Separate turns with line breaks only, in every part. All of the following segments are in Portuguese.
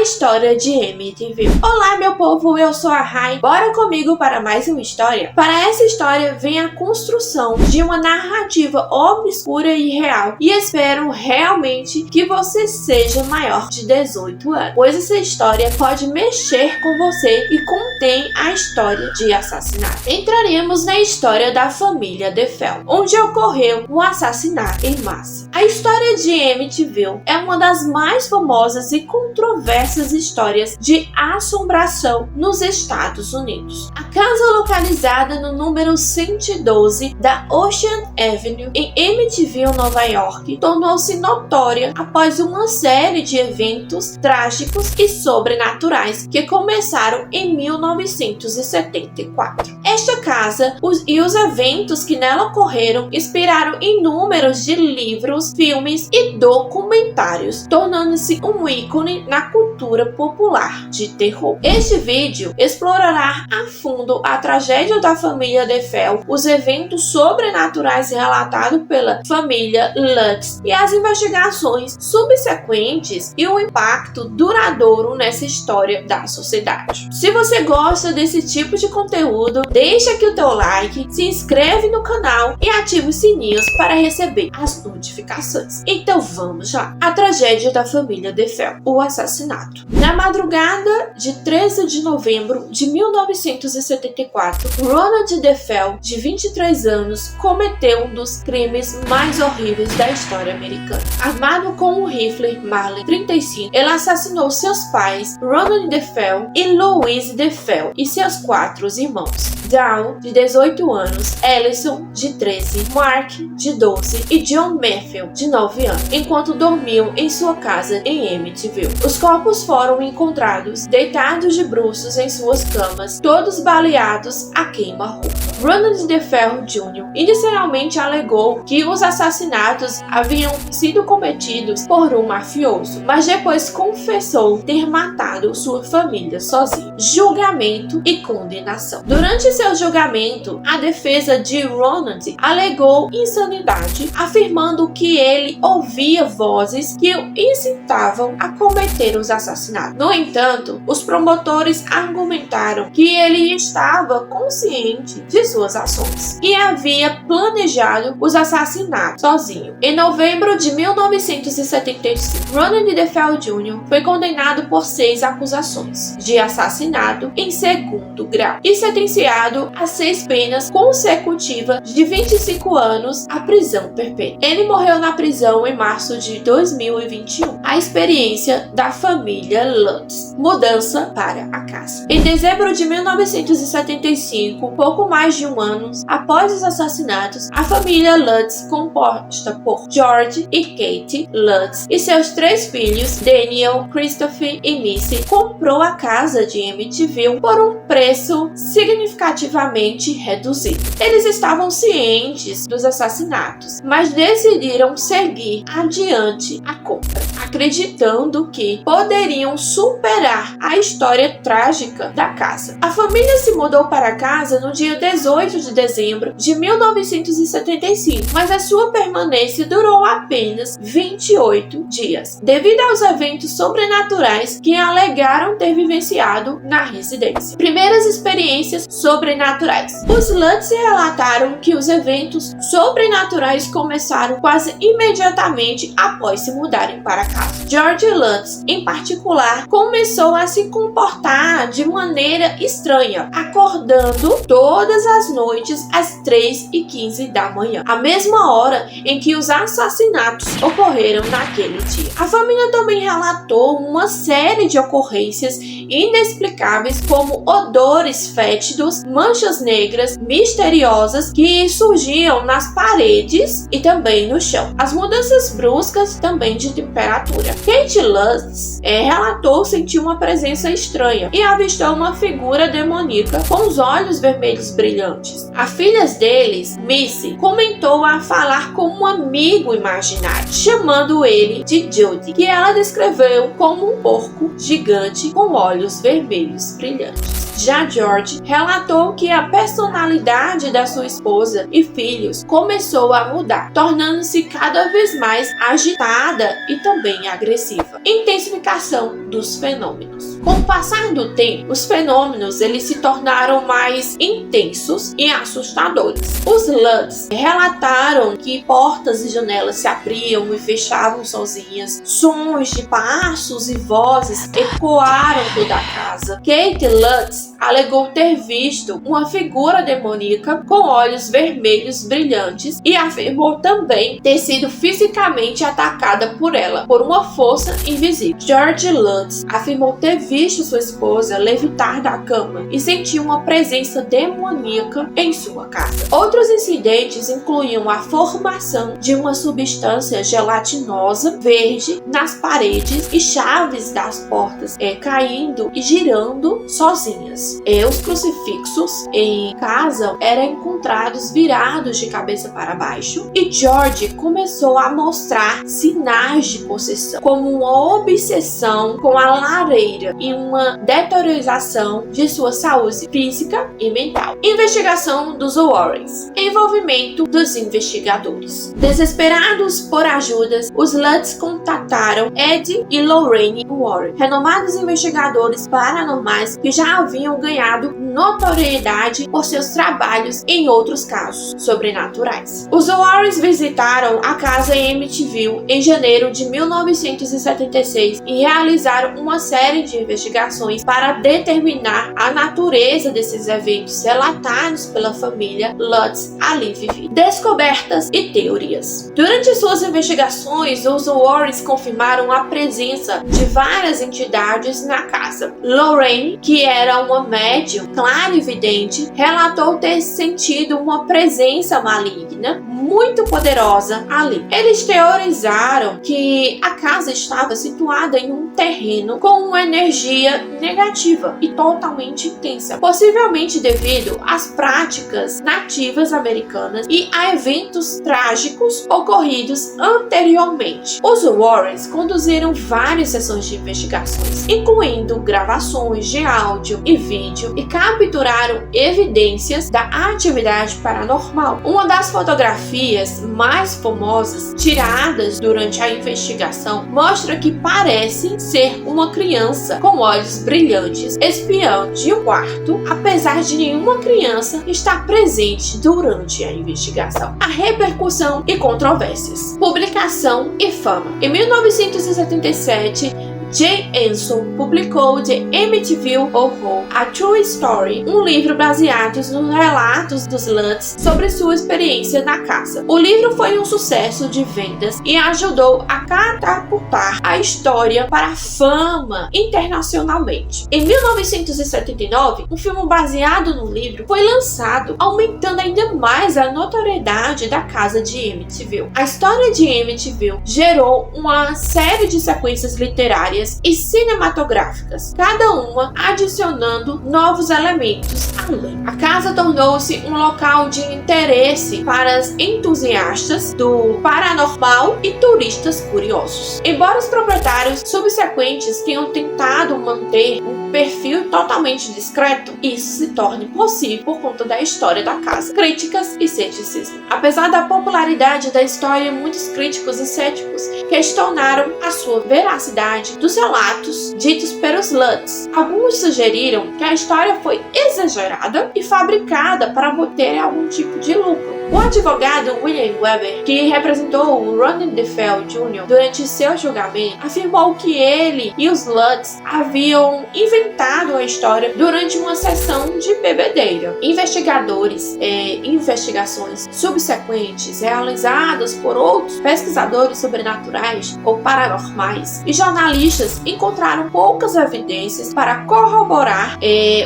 A história de Amityville. Olá, meu povo, eu sou a Rai. Bora comigo para mais uma história? Para essa história vem a construção de uma narrativa obscura e real, e espero realmente que você seja maior de 18 anos, pois essa história pode mexer com você e contém a história de assassinato. Entraremos na história da família DeFeo, onde ocorreu um assassinato em massa. A história de Amityville é uma das mais famosas e controversas histórias de assombração nos Estados Unidos. A casa localizada no número 112 da Ocean Avenue, em Amityville, Nova York, tornou-se notória após uma série de eventos trágicos e sobrenaturais que começaram em 1974. Esta casa e os eventos que nela ocorreram inspiraram inúmeros de livros, filmes e documentários, tornando-se um ícone na cultura popular de terror. Este vídeo explorará a fundo a tragédia da família DeFeo, os eventos sobrenaturais relatados pela família Lutz e as investigações subsequentes e o impacto duradouro nessa história da sociedade. Se você gosta desse tipo de conteúdo, deixa aqui o teu like, se inscreve no canal e ativa os sininhos para receber as notificações. Então vamos lá. A tragédia da família DeFeo, o assassinato. Na madrugada de 13 de novembro de 1974, Ronald DeFeo, de 23 anos, cometeu um dos crimes mais horríveis da história americana. Armado com um rifle Marlin 35, ele assassinou seus pais, Ronald DeFeo e Louise DeFeo, e seus 4 irmãos. Dawn, de 18 anos, Ellison, de 13, Mark, de 12 e John Matthew, de 9 anos, enquanto dormiam em sua casa em Amityville. Os corpos foram encontrados deitados de bruços em suas camas, todos baleados a queima-roupa. Ronald DeFeo Jr. inicialmente alegou que os assassinatos haviam sido cometidos por um mafioso, mas depois confessou ter matado sua família sozinho. Julgamento e condenação. Durante seu julgamento, a defesa de Ronald alegou insanidade, afirmando que ele ouvia vozes que o incitavam a cometer os assassinatos. No entanto, os promotores argumentaram que ele estava consciente de suas ações e havia planejado os assassinatos sozinho. Em novembro de 1975, Ronald DeFeo Jr. foi condenado por 6 acusações de assassinato em segundo grau e sentenciado a 6 penas consecutivas de 25 anos à prisão perpétua. Ele morreu na prisão em março de 2021. A experiência da família Lutz. Mudança para a casa. Em dezembro de 1975, pouco mais de um ano após os assassinatos, a família Lutz, composta por George e Kate Lutz e seus 3 filhos, Daniel, Christopher e Missy, comprou a casa de Amityville por um preço significativamente reduzido. Eles estavam cientes dos assassinatos, mas decidiram seguir adiante a compra, acreditando que poderiam superar a história trágica da casa. A família se mudou para a casa no dia 18 de dezembro de 1975, mas a sua permanência durou apenas 28 dias, devido aos eventos sobrenaturais que alegaram ter vivenciado na residência. Primeiras experiências sobrenaturais. Os Lutz relataram que os eventos sobrenaturais começaram quase imediatamente após se mudarem para casa. George Lutz, em particular, começou a se comportar de maneira estranha, acordando todas as noites às 3h15 da manhã, a mesma hora em que os assassinatos ocorreram naquele dia. A família também relatou uma série de ocorrências inexplicáveis, como odores fétidos, manchas negras misteriosas que surgiam nas paredes e também no chão. As mudanças bruscas também de temperatura. Kate Lutz relatou sentir uma presença estranha e avistou uma figura demoníaca com os olhos vermelhos brilhantes. A filha deles, Missy, comentou a falar com um amigo imaginário, chamando ele de Judy, que ela descreveu como um porco gigante com olhos vermelhos brilhantes. Já George relatou que a personalidade da sua esposa e filhos começou a mudar, tornando-se cada vez mais agitada e também agressiva. intensificação dos fenômenos. Com o passar do tempo, os fenômenos eles se tornaram mais intensos e assustadores. Os Lutz relataram que portas e janelas se abriam e fechavam sozinhas, sons de passos e vozes ecoaram toda a casa. Kate Lutz alegou ter visto uma figura demoníaca com olhos vermelhos brilhantes e afirmou também ter sido fisicamente atacada por ela, por uma força invisível. George Lutz afirmou ter visto sua esposa levitar da cama e sentiu uma presença demoníaca em sua casa. Outros incidentes incluíam a formação de uma substância gelatinosa verde nas paredes e chaves das portas caindo e girando sozinhas. Os crucifixos em casa eram encontrados virados de cabeça para baixo e George começou a mostrar sinais de possessão, como uma obsessão com a lareira e uma deterioração de sua saúde física e mental. Investigação dos Warrens. Envolvimento dos investigadores. Desesperados por ajudas, os Lutz contataram Ed e Lorraine Warren, renomados investigadores paranormais que já haviam ganhado notoriedade por seus trabalhos em outros casos sobrenaturais. Os Warrens visitaram a casa em Amityville em janeiro de 1976 e realizaram uma série de investigações para determinar a natureza desses eventos relatados pela família Lutz ali vivida. Descobertas e teorias. Durante suas investigações, os Warrens confirmaram a presença de várias entidades na casa. Lorraine, que era uma médium clarividente, relatou ter sentido uma presença maligna muito poderosa ali. Eles teorizaram que a casa estava situada em um terreno com uma energia negativa e totalmente intensa, possivelmente devido às práticas nativas americanas e a eventos trágicos ocorridos anteriormente. Os Warrens conduziram várias sessões de investigações, incluindo gravações de áudio e vídeo, e capturaram evidências da atividade paranormal. Uma das fotografias mais famosas tiradas durante a investigação mostra que parece ser uma criança com olhos brilhantes espiando de um quarto, apesar de nenhuma criança estar presente durante a investigação. A repercussão e controvérsias. Publicação e fama. Em 1977, Jay Anson publicou The Amityville Horror, A True Story, um livro baseado nos relatos dos Lutz sobre sua experiência na casa. O livro foi um sucesso de vendas e ajudou a catapultar a história para a fama internacionalmente. Em 1979, um filme baseado no livro foi lançado, aumentando ainda mais a notoriedade da casa de Amityville. A história de Amityville gerou uma série de sequências literárias e cinematográficas, cada uma adicionando novos elementos além. A casa tornou-se um local de interesse para os entusiastas do paranormal e turistas curiosos. Embora os proprietários subsequentes tenham tentado manter um perfil totalmente discreto, isso se torne possível por conta da história da casa. Críticas e ceticismo. Apesar da popularidade da história, muitos críticos e céticos questionaram a sua veracidade dos relatos ditos pelos Lutz. Alguns sugeriram que a história foi exagerada e fabricada para obter algum tipo de lucro. O advogado William Weber, que representou o Rodney DeFeo Jr. durante seu julgamento, afirmou que ele e os Lutz haviam inventado a história durante uma sessão de bebedeira. Investigadores e investigações subsequentes realizadas por outros pesquisadores sobrenaturais ou paranormais e jornalistas encontraram poucas evidências para corroborar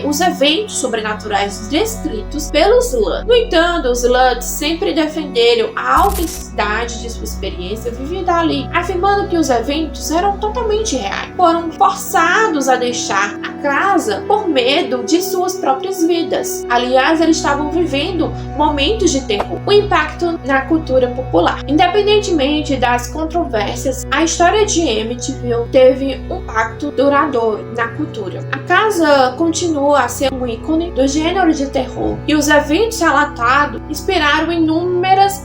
os eventos sobrenaturais descritos pelos Lutz. No entanto, os Lutz sempre defenderam a autenticidade de sua experiência vivida ali, afirmando que os eventos eram totalmente reais. Foram forçados a deixar a casa por medo de suas próprias vidas. Aliás, eles estavam vivendo momentos de terror. O impacto na cultura popular. Independentemente das controvérsias, a história de Amityville teve um impacto duradouro na cultura. A casa continua a ser um ícone do gênero de terror e os eventos relatados inspiraram inúmeras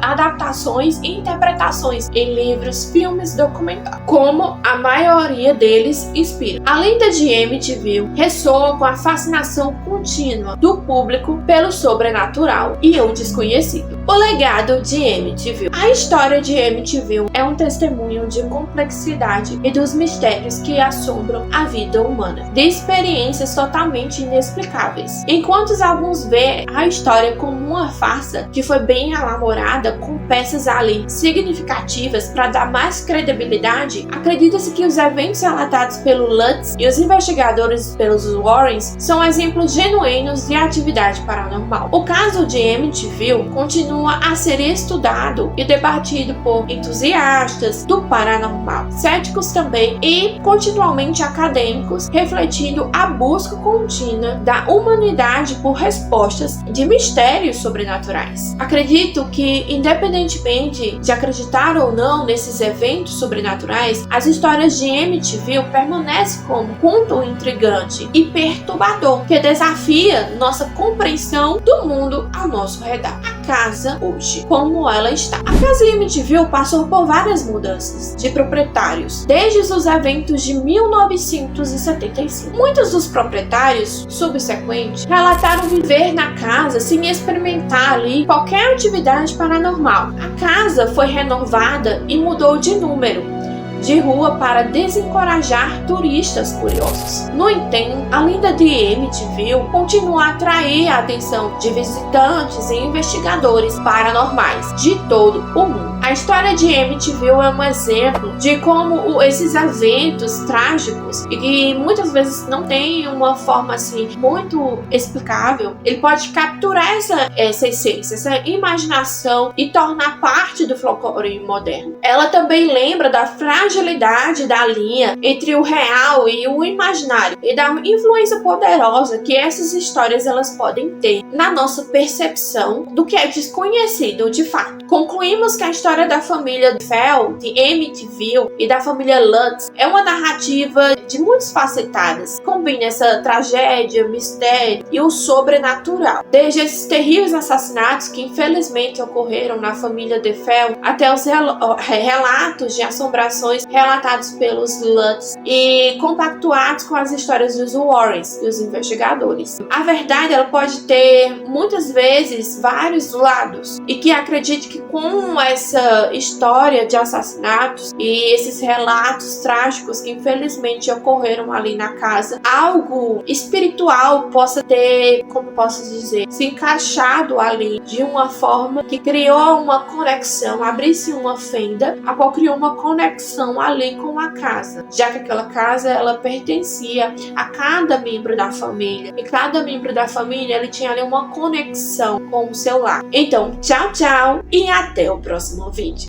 adaptações e interpretações em livros, filmes, documentários, como a maioria deles inspira. A lenda de Amityville ressoa com a fascinação contínua do público pelo sobrenatural e o desconhecido. O legado de Amityville. A história de Amityville é um testemunho de complexidade e dos mistérios que assombram a vida humana, de experiências totalmente inexplicáveis. Enquanto alguns veem a história como uma farsa que foi bem elaborada com peças ali significativas para dar mais credibilidade, acredita-se que os eventos relatados pelo Lutz e os investigadores pelos Warrens são exemplos genuínos de atividade paranormal. O caso de Amityville continua a ser estudado e debatido por entusiastas do paranormal, céticos também e continuamente acadêmicos, refletindo a busca contínua da humanidade por respostas de mistérios sobrenaturais. Acredito que, independentemente de acreditar ou não nesses eventos sobrenaturais, as histórias de Amityville permanecem como um conto intrigante e perturbador que desafia nossa compreensão do mundo ao nosso redor. A casa hoje, como ela está. A casa Amityville passou por várias mudanças de proprietários desde os eventos de 1975. Muitos dos proprietários subsequentes relataram viver na casa sem experimentar ali qualquer atividade paranormal. A casa foi renovada e mudou de número de rua para desencorajar turistas curiosos. No entanto, a lenda de Amityville continua a atrair a atenção de visitantes e investigadores paranormais de todo o mundo. A história de Amityville é um exemplo de como esses eventos trágicos, e que muitas vezes não tem uma forma assim muito explicável, ele pode capturar essa essência, essa imaginação e tornar parte do folclore moderno. Ela também lembra da fragilidade da linha entre o real e o imaginário e da influência poderosa que essas histórias elas podem ter na nossa percepção do que é desconhecido de fato. Concluímos que a história da família Fell, de Amityville e da família Lutz é uma narrativa de muitas facetadas. Combina essa tragédia, mistério e o sobrenatural. Desde esses terríveis assassinatos que infelizmente ocorreram na família Fell até os relatos de assombrações relatados pelos Lutz e compactuados com as histórias dos Warrens e os investigadores. A verdade ela pode ter muitas vezes vários lados e que acredite que com essa história de assassinatos e esses relatos trágicos que infelizmente ocorreram ali na casa, algo espiritual possa ter, como posso dizer, se encaixado ali de uma forma que criou uma conexão, abrisse uma fenda, a qual criou uma conexão ali com a casa, já que aquela casa ela pertencia a cada membro da família e cada membro da família ele tinha ali uma conexão com o seu lar. Então, tchau, tchau e até o próximo vídeo.